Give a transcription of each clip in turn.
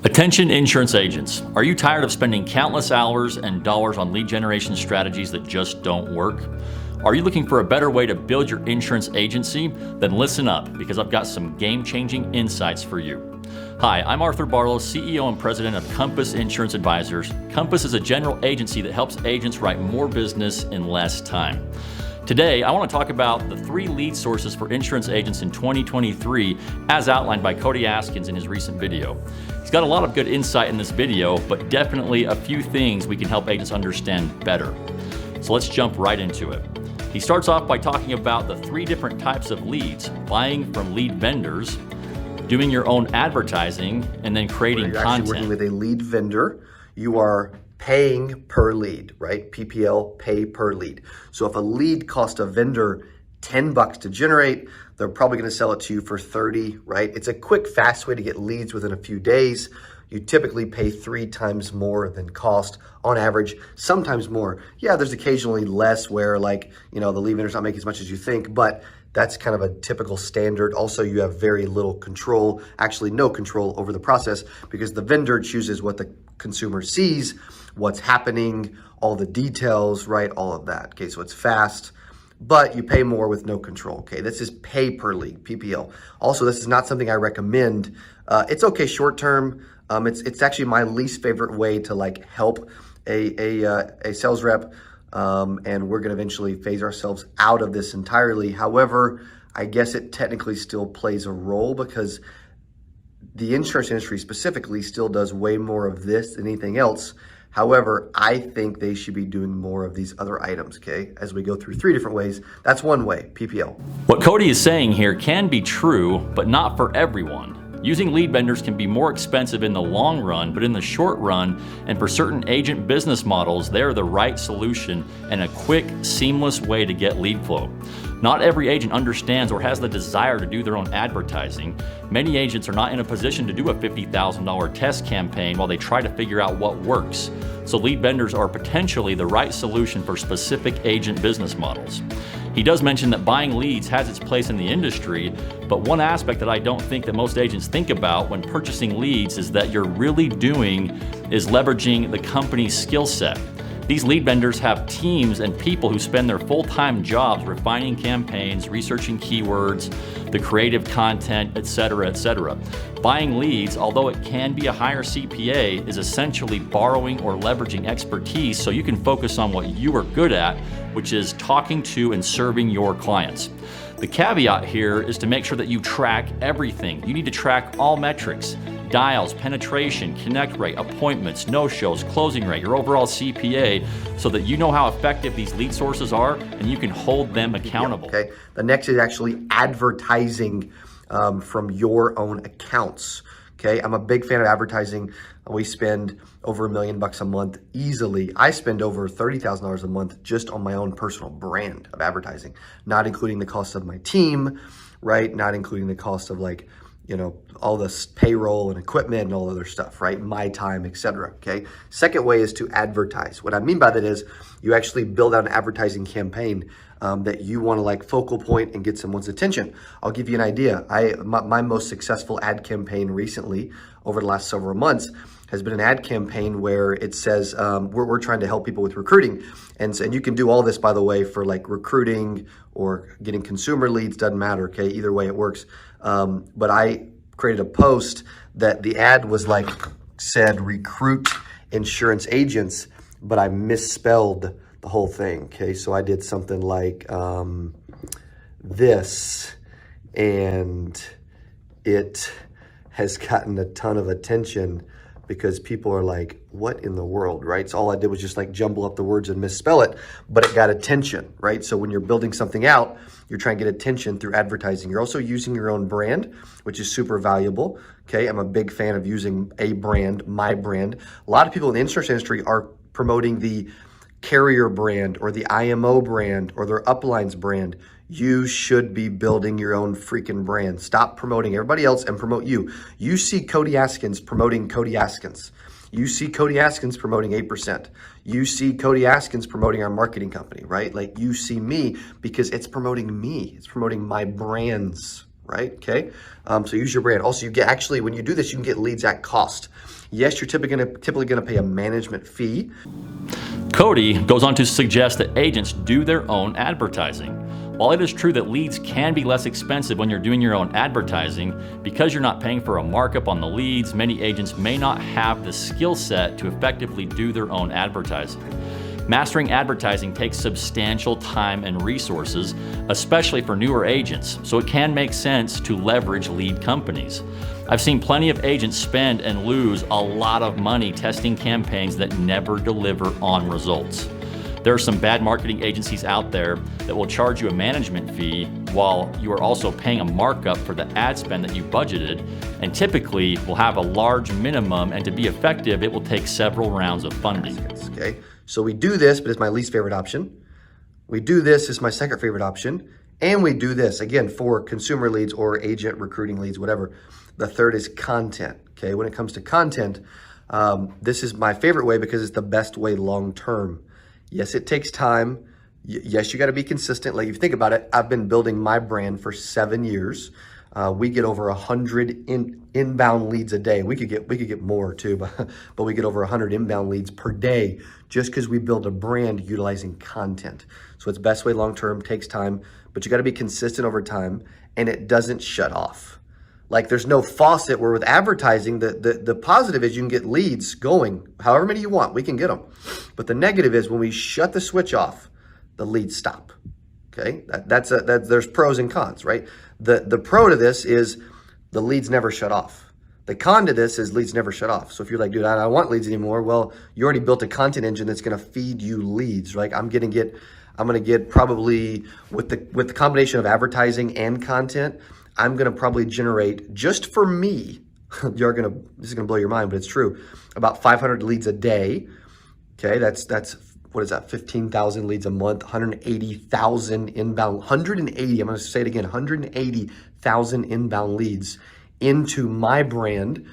Attention insurance agents. Are you tired of spending countless hours and dollars on lead generation strategies that just don't work? Are you looking for a better way to build your insurance agency? Then listen up, because I've got some game-changing insights for you. Hi, I'm Arthur Barlow, CEO and President of Compass Insurance Advisors. Compass is a general agency that helps agents write more business in less time. Today, I want to talk about the 3 lead sources for insurance agents in 2023, as outlined by Cody Askins in his recent video. He's got a lot of good insight in this video, but definitely a few things we can help agents understand better. So let's jump right into it. He starts off by talking about the 3 different types of leads: buying from lead vendors, doing your own advertising, and then creating You're content. actually working with a lead vendor. You are paying per lead, right? PPL, pay per lead. So if a lead cost a vendor $10 to generate, they're probably going to sell it to you for 30, right? It's a quick, fast way to get leads within a few days. You typically pay 3 times more than cost on average, sometimes more. Yeah, there's occasionally less where the lead vendor's not making as much as you think, but that's kind of a typical standard. Also, you have very little control, actually no control over the process, because the vendor chooses what the consumer sees, what's happening, all the details, right? All of that. Okay, so it's fast, but you pay more with no control. Okay, this is pay per lead, PPL. Also, this is not something I recommend. It's okay short term. It's actually my least favorite way to help a sales rep. And we're going to eventually phase ourselves out of this entirely. However, I guess it technically still plays a role because the insurance industry specifically still does way more of this than anything else. However, I think they should be doing more of these other items, okay? As we go through 3 different ways, that's one way, PPL. What Cody is saying here can be true, but not for everyone. Using lead vendors can be more expensive in the long run, but in the short run, and for certain agent business models, they're the right solution and a quick, seamless way to get lead flow. Not every agent understands or has the desire to do their own advertising. Many agents are not in a position to do a $50,000 test campaign while they try to figure out what works. So lead vendors are potentially the right solution for specific agent business models. He does mention that buying leads has its place in the industry, but one aspect that I don't think that most agents think about when purchasing leads is that you're really doing is leveraging the company's skill set. These lead vendors have teams and people who spend their full-time jobs refining campaigns, researching keywords, the creative content, etc., etc. Buying leads, although it can be a higher CPA, is essentially borrowing or leveraging expertise so you can focus on what you are good at, which is talking to and serving your clients. The caveat here is to make sure that you track everything. You need to track all metrics: dials, penetration, connect rate, appointments, no-shows, closing rate, your overall CPA, so that you know how effective these lead sources are and you can hold them accountable. Okay. The next is actually advertising from your own accounts. Okay. I'm a big fan of advertising. We spend over $1 million a month easily. I spend over $30,000 a month just on my own personal brand of advertising, not including the cost of my team, right? Not including the cost of all this payroll and equipment and all other stuff, right? My time, etc. Okay. Second way is to advertise. What I mean by that is you actually build out an advertising campaign that you want to focal point and get someone's attention. I'll give you an idea. My most successful ad campaign recently over the last several months has been an ad campaign where it says we're trying to help people with recruiting. And you can do all this, by the way, for recruiting or getting consumer leads, doesn't matter, okay? Either way it works. But I created a post that the ad was said recruit insurance agents, but I misspelled the whole thing, okay? So I did something like this, and it has gotten a ton of attention because people are like, what in the world, right? So all I did was just jumble up the words and misspell it, but it got attention, right? So when you're building something out, you're trying to get attention through advertising. You're also using your own brand, which is super valuable, okay? I'm a big fan of using a brand, my brand. A lot of people in the insurance industry are promoting the carrier brand or the IMO brand or their uplines brand. You should be building your own freaking brand. Stop promoting everybody else and promote you. You see Cody Askins promoting Cody Askins. You see Cody Askins promoting 8%. You see Cody Askins promoting our marketing company, right? You see me because it's promoting me. It's promoting my brands, right? Okay, so use your brand. Also, you get actually when you do this, you can get leads at cost. Yes, you're typically gonna pay a management fee. Cody goes on to suggest that agents do their own advertising. While it is true that leads can be less expensive when you're doing your own advertising, because you're not paying for a markup on the leads, many agents may not have the skill set to effectively do their own advertising. Mastering advertising takes substantial time and resources, especially for newer agents, so it can make sense to leverage lead companies. I've seen plenty of agents spend and lose a lot of money testing campaigns that never deliver on results. There are some bad marketing agencies out there that will charge you a management fee while you are also paying a markup for the ad spend that you budgeted, and typically will have a large minimum, and to be effective, it will take several rounds of funding. Okay, so we do this, but it's my least favorite option. We do this, it's my second favorite option. And we do this, again, for consumer leads or agent recruiting leads, whatever. The third is content, okay? When it comes to content, this is my favorite way because it's the best way long-term. Yes, it takes time. Yes, you got to be consistent. Like if you think about it, I've been building my brand for 7 years. We get over 100 inbound leads a day. We could get more too, but we get over 100 inbound leads per day just because we build a brand utilizing content. So it's best way long-term, takes time, but you got to be consistent over time, and it doesn't shut off. Like there's no faucet where with advertising, the positive is you can get leads going, however many you want, we can get them. But the negative is when we shut the switch off, the leads stop. Okay, there's pros and cons, right? The pro to this is the leads never shut off. The con to this is leads never shut off. So if you're like, dude, I don't want leads anymore. Well, you already built a content engine that's going to feed you leads, right? I'm going to get probably with the combination of advertising and content, I'm going to probably generate just for me, this is going to blow your mind, but it's true, about 500 leads a day. Okay, that's what is that? 15,000 leads a month, 180,000 inbound, 180, I'm going to say it again, 180,000 inbound leads into my brand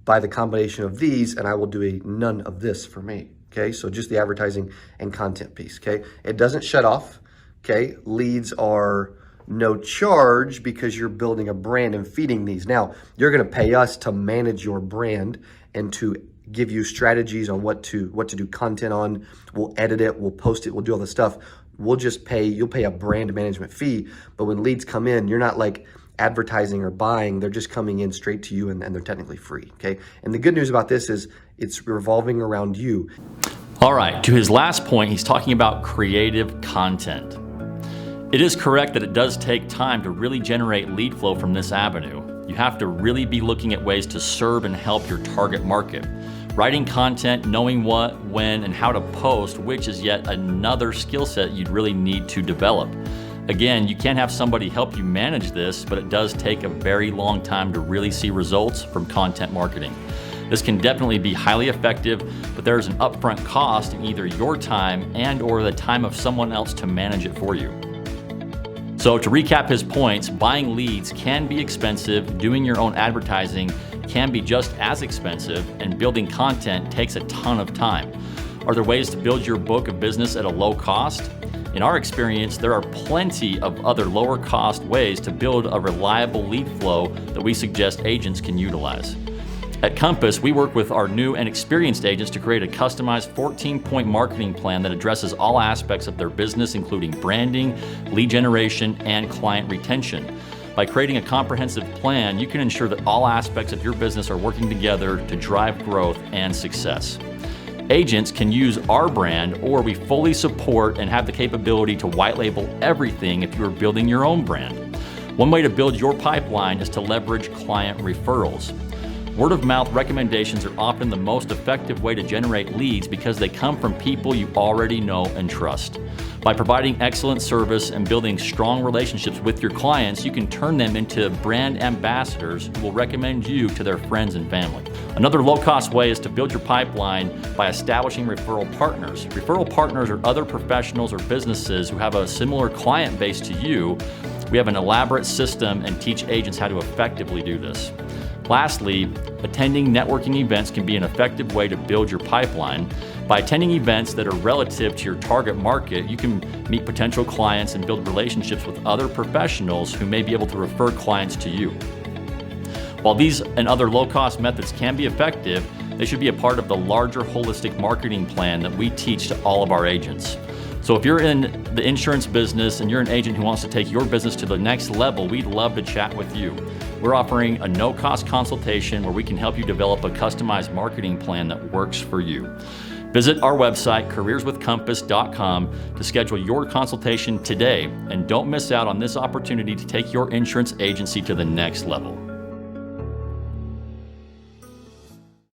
by the combination of these, and I will do none of this for me. Okay, so just the advertising and content piece. Okay, it doesn't shut off. Okay, leads are no charge because you're building a brand and feeding these. Now, you're going to pay us to manage your brand and to give you strategies on what to do content on. We'll edit it, we'll post it, we'll do all this stuff. We'll just you'll pay a brand management fee. But when leads come in, you're not like advertising or buying, they're just coming in straight to you and they're technically free, okay? And the good news about this is it's revolving around you. All right, to his last point, he's talking about creative content. It is correct that it does take time to really generate lead flow from this avenue. You have to really be looking at ways to serve and help your target market. Writing content, knowing what, when, and how to post, which is yet another skill set you'd really need to develop. Again, you can't have somebody help you manage this, but it does take a very long time to really see results from content marketing. This can definitely be highly effective, but there's an upfront cost in either your time and or the time of someone else to manage it for you. So to recap his points, buying leads can be expensive, doing your own advertising can be just as expensive, and building content takes a ton of time. Are there ways to build your book of business at a low cost? In our experience, there are plenty of other lower cost ways to build a reliable lead flow that we suggest agents can utilize. At Compass, we work with our new and experienced agents to create a customized 14-point marketing plan that addresses all aspects of their business, including branding, lead generation, and client retention. By creating a comprehensive plan, you can ensure that all aspects of your business are working together to drive growth and success. Agents can use our brand, or we fully support and have the capability to white label everything if you are building your own brand. One way to build your pipeline is to leverage client referrals. Word of mouth recommendations are often the most effective way to generate leads because they come from people you already know and trust. By providing excellent service and building strong relationships with your clients, you can turn them into brand ambassadors who will recommend you to their friends and family. Another low-cost way is to build your pipeline by establishing referral partners. Referral partners are other professionals or businesses who have a similar client base to you. We have an elaborate system and teach agents how to effectively do this. Lastly, attending networking events can be an effective way to build your pipeline. By attending events that are relative to your target market, you can meet potential clients and build relationships with other professionals who may be able to refer clients to you. While these and other low-cost methods can be effective, they should be a part of the larger holistic marketing plan that we teach to all of our agents. So if you're in the insurance business and you're an agent who wants to take your business to the next level, we'd love to chat with you. We're offering a no-cost consultation where we can help you develop a customized marketing plan that works for you. Visit our website, careerswithcompass.com, to schedule your consultation today, and don't miss out on this opportunity to take your insurance agency to the next level.